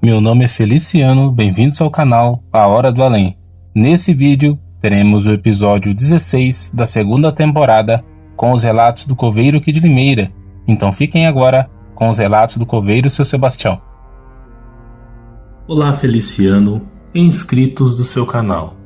Meu nome é Feliciano, bem-vindos ao canal A Hora do Além. Nesse vídeo, teremos o episódio 16 da segunda temporada com os relatos do Coveiro aqui de Limeira. Então fiquem agora com os relatos do Coveiro Seu Sebastião. Olá Feliciano e inscritos do seu canal.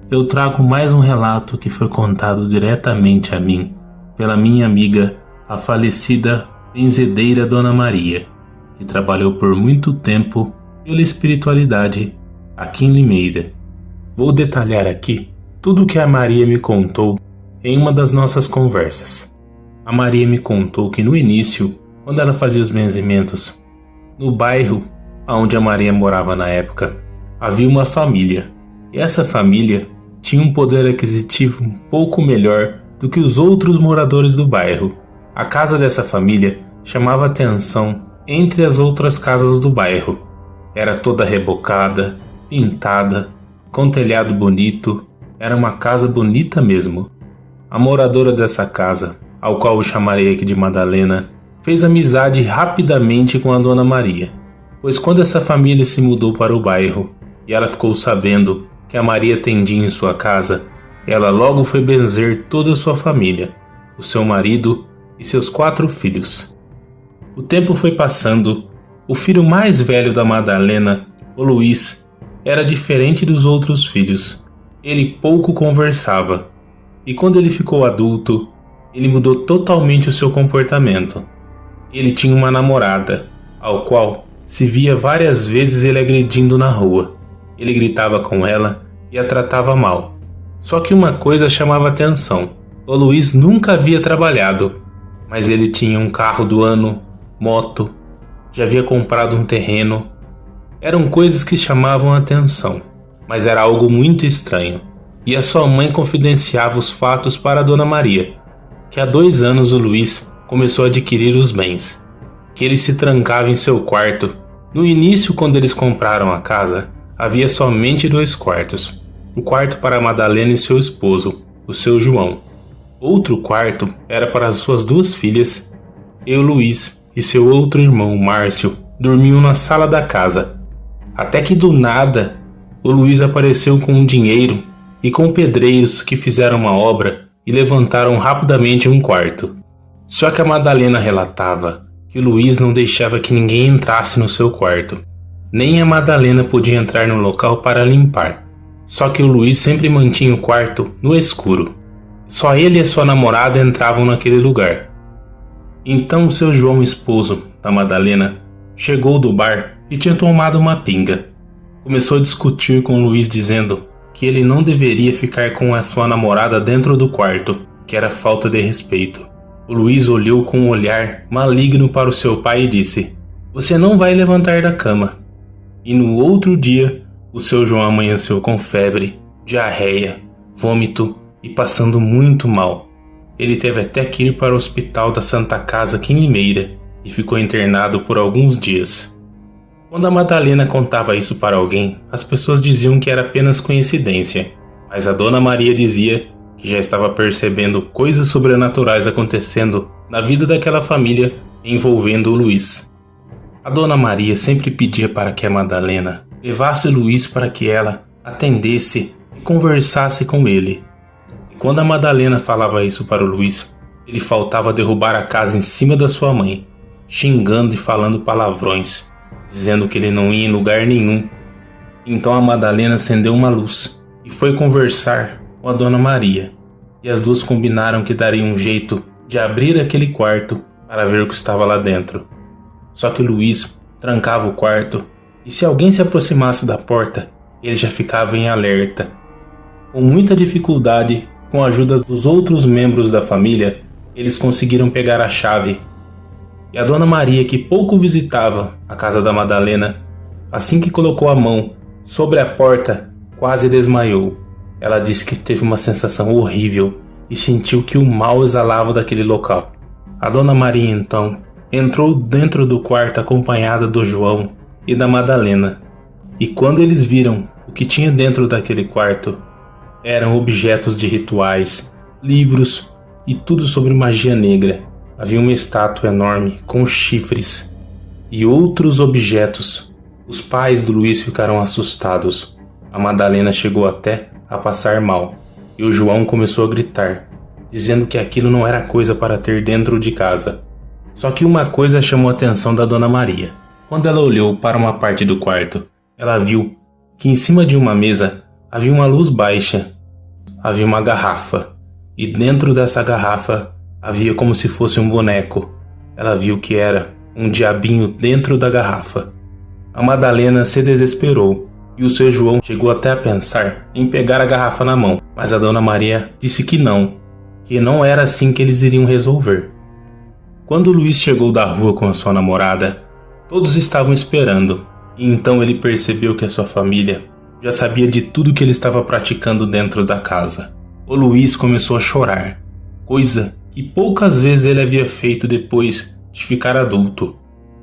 Eu trago mais um relato que foi contado diretamente a mim pela minha amiga, a falecida benzedeira Dona Maria, que trabalhou por muito tempo pela espiritualidade aqui em Limeira. Vou detalhar aqui tudo o que a Maria me contou em uma das nossas conversas. A Maria me contou que no início, quando ela fazia os benzimentos, no bairro onde a Maria morava na época, havia uma família. E essa família tinha um poder aquisitivo um pouco melhor do que os outros moradores do bairro. A casa dessa família chamava atenção entre as outras casas do bairro. Era toda rebocada, pintada, com telhado bonito. Era uma casa bonita mesmo. A moradora dessa casa, ao qual eu chamarei aqui de Madalena, fez amizade rapidamente com a Dona Maria, pois quando essa família se mudou para o bairro e ela ficou sabendo que a Maria atendia em sua casa, ela logo foi benzer toda a sua família, o seu marido e seus 4 filhos. O tempo foi passando. O filho mais velho da Madalena, o Luiz, era diferente dos outros filhos. Ele pouco conversava. E quando ele ficou adulto, ele mudou totalmente o seu comportamento. Ele tinha uma namorada, ao qual se via várias vezes ele agredindo na rua. Ele gritava com ela e a tratava mal. Só que uma coisa chamava atenção. O Luiz nunca havia trabalhado, mas ele tinha um carro do ano, moto, já havia comprado um terreno. Eram coisas que chamavam a atenção, mas era algo muito estranho. E a sua mãe confidenciava os fatos para a Dona Maria, que há 2 anos o Luiz começou a adquirir os bens, que ele se trancava em seu quarto. No início, quando eles compraram a casa, havia somente 2 quartos. Um quarto para a Madalena e seu esposo, o seu João. Outro quarto era para as suas 2 filhas, e o Luiz e seu outro irmão, Márcio, dormiam na sala da casa. Até que do nada, o Luiz apareceu com um dinheiro e com pedreiros que fizeram uma obra e levantaram rapidamente um quarto. Só que a Madalena relatava que o Luiz não deixava que ninguém entrasse no seu quarto. Nem a Madalena podia entrar no local para limpar. Só que o Luiz sempre mantinha o quarto no escuro. Só ele e a sua namorada entravam naquele lugar. Então o seu João, esposo da Madalena, chegou do bar e tinha tomado uma pinga. Começou a discutir com o Luiz dizendo que ele não deveria ficar com a sua namorada dentro do quarto, que era falta de respeito. O Luiz olhou com um olhar maligno para o seu pai e disse: "Você não vai levantar da cama." E no outro dia, o seu João amanheceu com febre, diarreia, vômito e passando muito mal. Ele teve até que ir para o hospital da Santa Casa aqui em Limeira e ficou internado por alguns dias. Quando a Madalena contava isso para alguém, as pessoas diziam que era apenas coincidência, mas a Dona Maria dizia que já estava percebendo coisas sobrenaturais acontecendo na vida daquela família envolvendo o Luiz. A Dona Maria sempre pedia para que a Madalena levasse o Luiz para que ela atendesse e conversasse com ele. Quando a Madalena falava isso para o Luiz, ele faltava derrubar a casa em cima da sua mãe, xingando e falando palavrões, dizendo que ele não ia em lugar nenhum. Então a Madalena acendeu uma luz e foi conversar com a Dona Maria, e as 2 combinaram que dariam um jeito de abrir aquele quarto para ver o que estava lá dentro. Só que o Luiz trancava o quarto, e se alguém se aproximasse da porta, ele já ficava em alerta. Com muita dificuldade, com a ajuda dos outros membros da família, eles conseguiram pegar a chave. E a Dona Maria, que pouco visitava a casa da Madalena, assim que colocou a mão sobre a porta, quase desmaiou. Ela disse que teve uma sensação horrível e sentiu que o mal exalava daquele local. A Dona Maria, então, entrou dentro do quarto acompanhada do João e da Madalena. E quando eles viram o que tinha dentro daquele quarto, eram objetos de rituais, livros e tudo sobre magia negra. Havia uma estátua enorme com chifres e outros objetos Os pais do Luiz ficaram assustados. A Madalena chegou até a passar mal, e o João começou a gritar, dizendo que aquilo não era coisa para ter dentro de casa. Só que uma coisa chamou a atenção da Dona Maria. Quando ela olhou para uma parte do quarto, ela viu que em cima de uma mesa havia uma luz baixa. Havia uma garrafa, e dentro dessa garrafa havia como se fosse um boneco. Ela viu que era um diabinho dentro da garrafa. A Madalena se desesperou, e o seu João chegou até a pensar em pegar a garrafa na mão, mas a Dona Maria disse que não era assim que eles iriam resolver. Quando Luiz chegou da rua com a sua namorada, todos estavam esperando, e então ele percebeu que a sua família já sabia de tudo que ele estava praticando dentro da casa. O Luiz começou a chorar, coisa que poucas vezes ele havia feito depois de ficar adulto.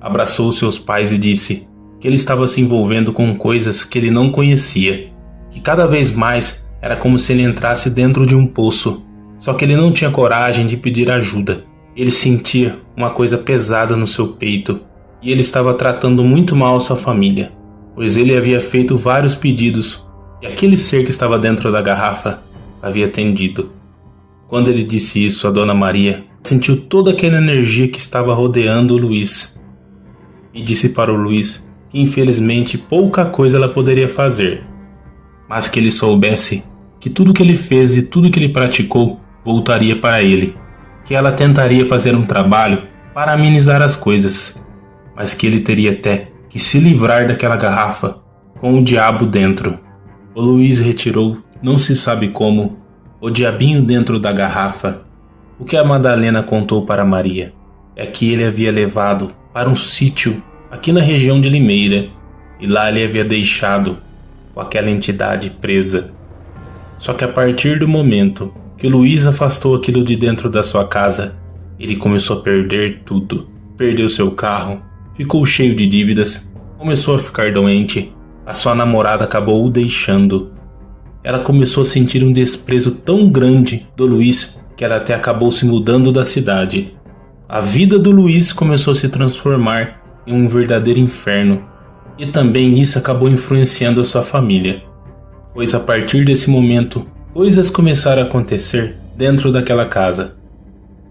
Abraçou seus pais e disse que ele estava se envolvendo com coisas que ele não conhecia, que cada vez mais era como se ele entrasse dentro de um poço, só que ele não tinha coragem de pedir ajuda. Ele sentia uma coisa pesada no seu peito, e ele estava tratando muito mal a sua família, pois ele havia feito vários pedidos, e aquele ser que estava dentro da garrafa havia atendido. Quando ele disse isso, a Dona Maria sentiu toda aquela energia que estava rodeando o Luiz, e disse para o Luiz que infelizmente pouca coisa ela poderia fazer, mas que ele soubesse que tudo que ele fez e tudo que ele praticou voltaria para ele, que ela tentaria fazer um trabalho para amenizar as coisas, mas que ele teria até que se livrar daquela garrafa com o diabo dentro. O Luiz retirou, não se sabe como, o diabinho dentro da garrafa. O que a Madalena contou para Maria é que ele havia levado para um sítio aqui na região de Limeira, e lá ele havia deixado com aquela entidade presa. Só que a partir do momento que o Luiz afastou aquilo de dentro da sua casa, ele começou a perder tudo. Perdeu seu carro, ficou cheio de dívidas, começou a ficar doente, a sua namorada acabou o deixando. Ela começou a sentir um desprezo tão grande do Luiz que ela até acabou se mudando da cidade. A vida do Luiz começou a se transformar em um verdadeiro inferno, e também isso acabou influenciando a sua família, pois a partir desse momento coisas começaram a acontecer dentro daquela casa.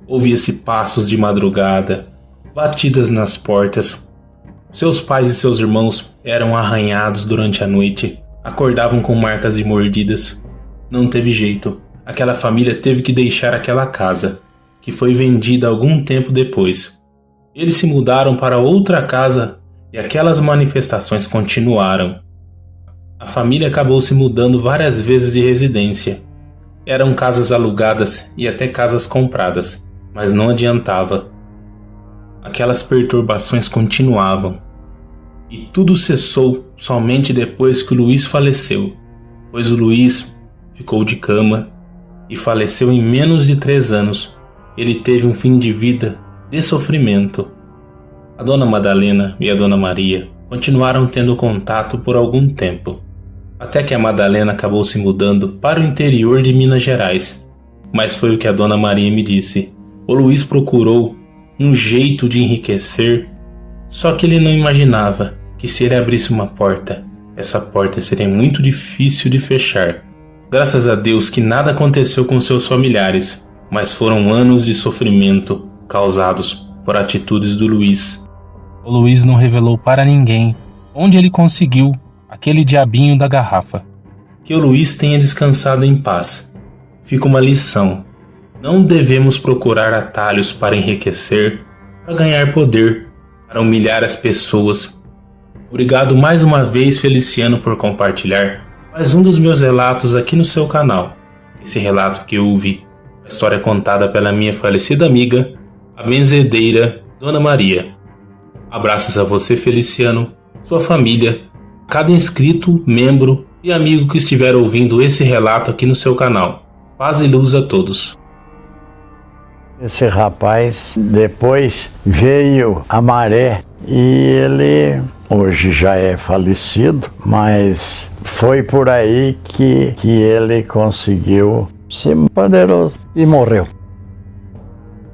Ouvia-se passos de madrugada, batidas nas portas. Seus pais e seus irmãos eram arranhados durante a noite, acordavam com marcas de mordidas. Não teve jeito, aquela família teve que deixar aquela casa, que foi vendida algum tempo depois. Eles se mudaram para outra casa e aquelas manifestações continuaram. A família acabou se mudando várias vezes de residência. Eram casas alugadas e até casas compradas, mas não adiantava. Aquelas perturbações continuavam. E tudo cessou somente depois que o Luiz faleceu, pois o Luiz ficou de cama e faleceu em menos de 3 anos. Ele teve um fim de vida de sofrimento. A Dona Madalena e a Dona Maria continuaram tendo contato por algum tempo, até que a Madalena acabou se mudando para o interior de Minas Gerais. Mas foi o que a Dona Maria me disse. O Luiz procurou um jeito de enriquecer, só que ele não imaginava que se ele abrisse uma porta, essa porta seria muito difícil de fechar. Graças a Deus que nada aconteceu com seus familiares, mas foram anos de sofrimento causados por atitudes do Luiz. O Luiz não revelou para ninguém onde ele conseguiu aquele diabinho da garrafa. Que o Luiz tenha descansado em paz. Fica uma lição. Não devemos procurar atalhos para enriquecer, para ganhar poder, para humilhar as pessoas. Obrigado mais uma vez, Feliciano, por compartilhar mais um dos meus relatos aqui no seu canal. Esse relato que eu ouvi, a história contada pela minha falecida amiga, a benzedeira Dona Maria. Abraços a você, Feliciano, sua família, cada inscrito, membro e amigo que estiver ouvindo esse relato aqui no seu canal. Paz e luz a todos. Esse rapaz depois veio a maré e ele hoje já é falecido, mas foi por aí que ele conseguiu ser poderoso e morreu.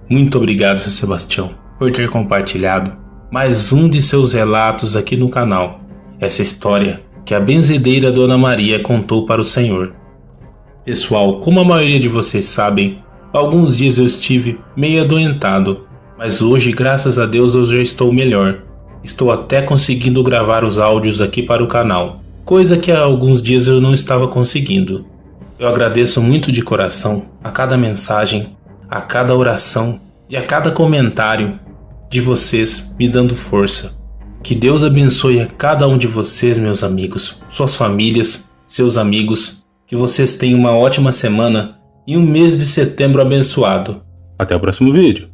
Muito obrigado, Sr. Sebastião, por ter compartilhado mais um de seus relatos aqui no canal. essa história que a benzedeira Dona Maria contou para o Senhor. Pessoal, como a maioria de vocês sabem, há alguns dias eu estive meio adoentado, mas hoje, graças a Deus, eu já estou melhor. Estou até conseguindo gravar os áudios aqui para o canal, coisa que há alguns dias eu não estava conseguindo. Eu agradeço muito de coração a cada mensagem, a cada oração e a cada comentário de vocês me dando força. Que Deus abençoe a cada um de vocês, meus amigos, suas famílias, seus amigos. Que vocês tenham uma ótima semana e um mês de setembro abençoado. Até o próximo vídeo.